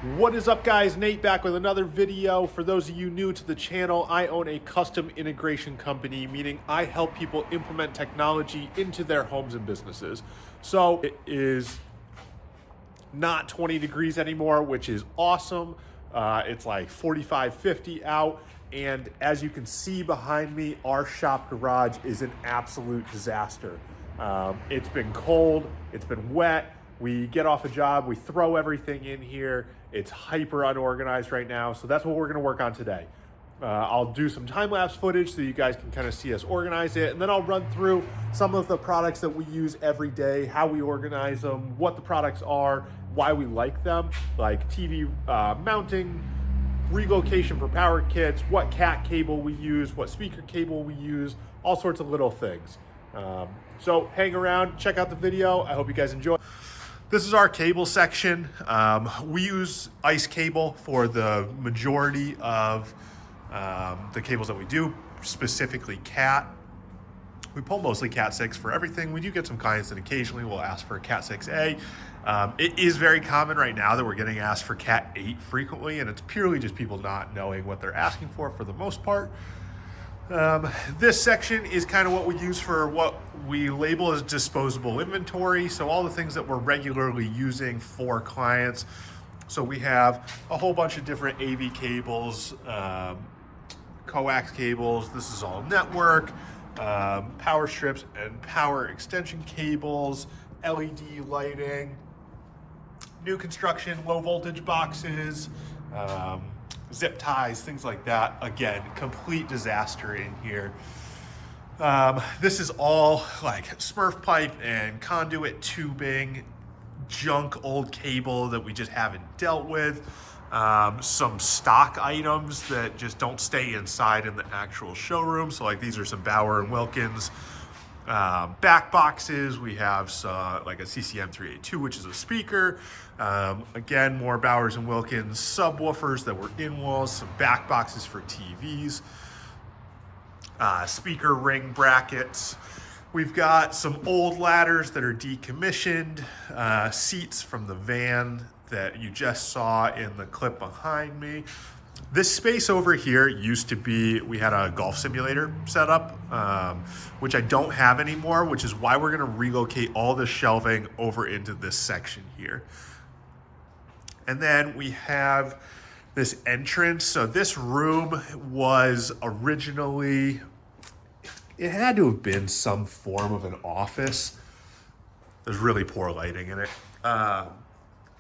What is up, guys? Nate back with another video. For those of you new to the channel, I own a custom integration company, meaning I help people implement technology into their homes and businesses. So it is not 20 degrees anymore, which is awesome. It's like 45, 50 out. And as you can see behind me, our shop garage is an absolute disaster. It's been cold, it's been wet. We get off a job, we throw everything in here. It's hyper unorganized right now. So that's what we're gonna work on today. I'll do some time-lapse footage so you guys can kind of see us organize it. And then I'll run through some of the products that we use every day, how we organize them, what the products are, why we like them, like TV mounting, relocation for power kits, what cat cable we use, what speaker cable we use, all sorts of little things. So hang around, check out the video. I hope you guys enjoy. This is our cable section. We use ICE cable for the majority of the cables that we do, specifically Cat. We pull mostly Cat 6 for everything. We do get some clients that occasionally will ask for Cat 6A. It is very common right now that we're getting asked for Cat 8 frequently, and it's purely just people not knowing what they're asking for the most part. This section is kind of what we use for what we label as disposable inventory. So all the things that we're regularly using for clients. So we have a whole bunch of different AV cables, coax cables. This is all network, power strips and power extension cables, LED lighting, new construction, low voltage boxes, zip ties, things like that. Again, complete disaster in here. This is all like Smurf pipe and conduit tubing, junk old cable that we just haven't dealt with. Some stock items that just don't stay inside in the actual showroom. So like these are some Bauer and Wilkins back boxes. We have like a CCM 382, which is a speaker. Again, more Bowers and Wilkins subwoofers that were in walls, some back boxes for TVs, speaker ring brackets. We've got some old ladders that are decommissioned, seats from the van that you just saw in the clip behind me. This space over here used to be, we had a golf simulator set up, which I don't have anymore, which is why we're gonna relocate all the shelving over into this section here. And then we have this entrance. So this room was originally, it had to have been some form of an office. There's really poor lighting in it.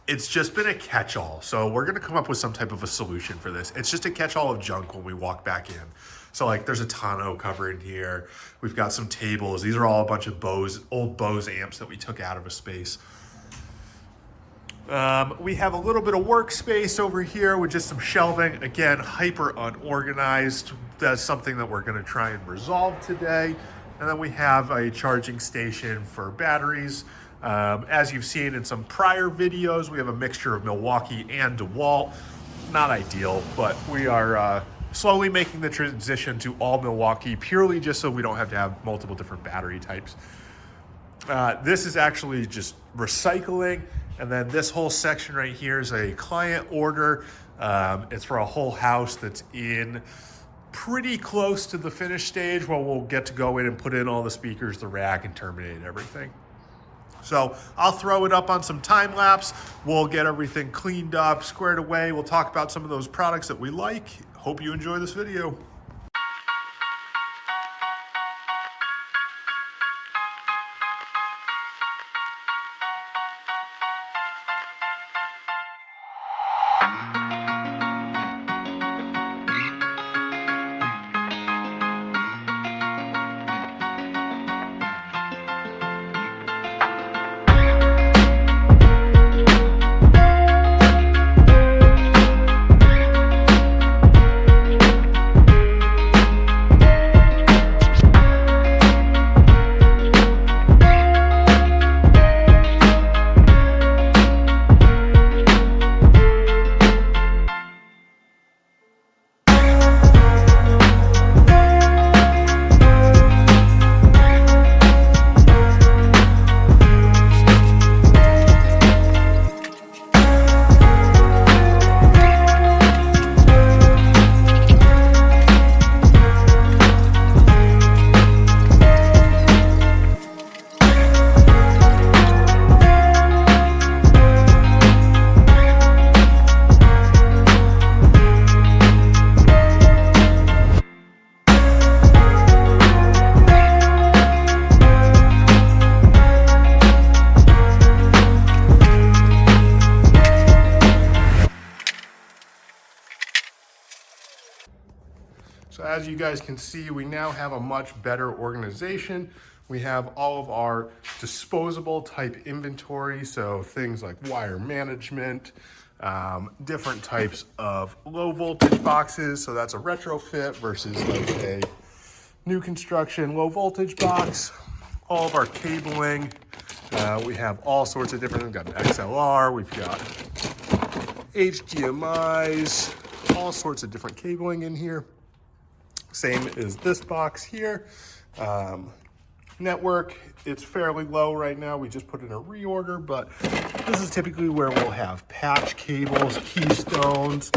It's just been a catch-all. So we're gonna come up with some type of a solution for this. It's just a catch-all of junk when we walk back in. So like there's a tonneau cover in here. We've got some tables. These are all a bunch of old Bose amps that we took out of a space. We have a little bit of workspace over here with just some shelving. Again, hyper unorganized. That's something that we're gonna try and resolve today. And then we have a charging station for batteries. As you've seen in some prior videos, we have a mixture of Milwaukee and DeWalt. Not ideal, but we are slowly making the transition to all Milwaukee purely just so we don't have to have multiple different battery types. This is actually just recycling. And then this whole section right here is a client order. It's for a whole house that's in pretty close to the finished stage where we'll get to go in and put in all the speakers, the rack, and terminate everything. So I'll throw it up on some time lapse. We'll get everything cleaned up, squared away. We'll talk about some of those products that we like. Hope you enjoy this video. as you guys can see, we now have a much better organization. We have all of our disposable type inventory, so things like wire management, different types of low voltage boxes. So that's a retrofit versus like a new construction low voltage box. All of our cabling, we have all sorts of different, we've got an XLR, we've got HDMIs, all sorts of different cabling in here. Same as this box here. Network, it's fairly low right now. We just put in a reorder, but this is typically where we'll have patch cables, keystones.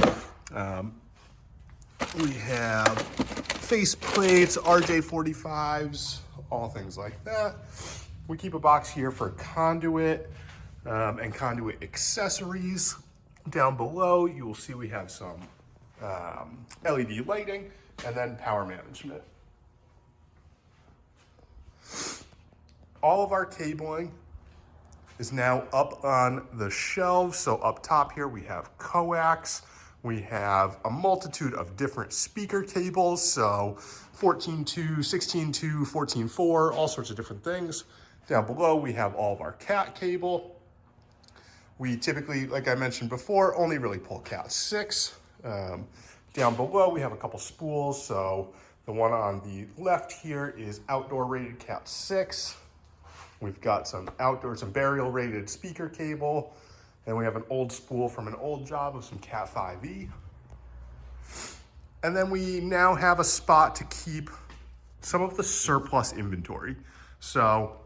We have face plates, RJ45s, all things like that. We keep a box here for conduit and conduit accessories. Down below, you will see we have some LED lighting and then power management. All of our cabling is now up on the shelves. So up top here, we have coax. We have a multitude of different speaker cables. So 14.2, 16.2, 14.4, all sorts of different things. Down below, we have all of our Cat cable. We typically, like I mentioned before, only really pull Cat 6. Down below, we have a couple spools. So the one on the left here is outdoor rated Cat 6. We've got some burial rated speaker cable. And we have an old spool from an old job of some Cat 5e. And then we now have a spot to keep some of the surplus inventory. So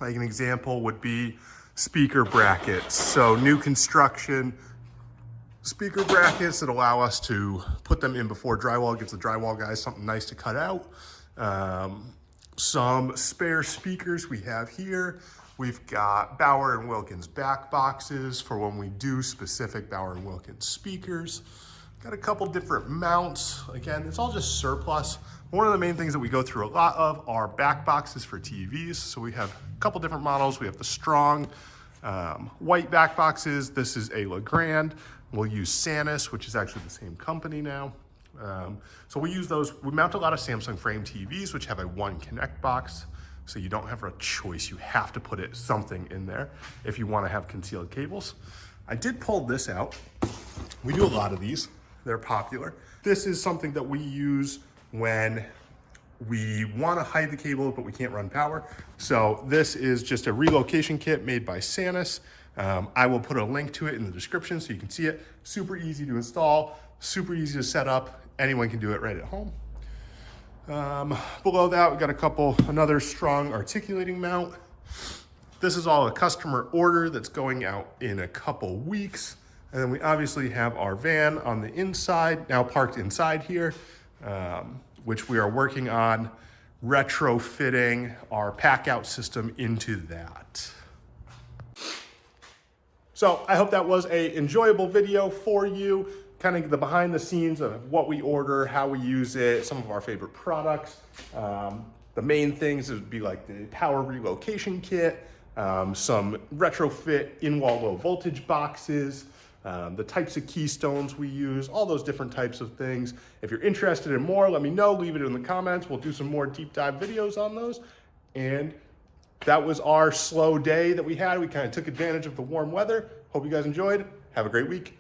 like an example would be speaker brackets. So new construction speaker brackets that allow us to put them in before drywall, gives the drywall guys something nice to cut out. Some spare speakers we have here. We've got Bauer & Wilkins back boxes for when we do specific Bauer & Wilkins speakers. Got a couple different mounts. Again, it's all just surplus. One of the main things that we go through a lot of are back boxes for TVs. So we have a couple different models. We have the strong white back boxes. This is a Legrand. We'll use Sanus, which is actually the same company now. So we use those. We mount a lot of Samsung frame TVs, which have a one connect box. So you don't have a choice. You have to put something in there if you want to have concealed cables. I did pull this out. We do a lot of these. They're popular. This is something that we use when we want to hide the cable, but we can't run power. So this is just a relocation kit made by Sanus. I will put a link to it in the description so you can see it. Super easy to install, super easy to set up. Anyone can do it right at home. Below that, we've got another strong articulating mount. This is all a customer order that's going out in a couple weeks. And then we obviously have our van on the inside, now parked inside here, which we are working on retrofitting our pack out system into that. So I hope that was an enjoyable video for you. Kind of the behind the scenes of what we order, how we use it, some of our favorite products. The main things would be like the power relocation kit, some retrofit in-wall low voltage boxes, the types of keystones we use, all those different types of things. If you're interested in more, let me know, leave it in the comments. We'll do some more deep dive videos on those. And that was our slow day that we had. We kind of took advantage of the warm weather. Hope you guys enjoyed. Have a great week.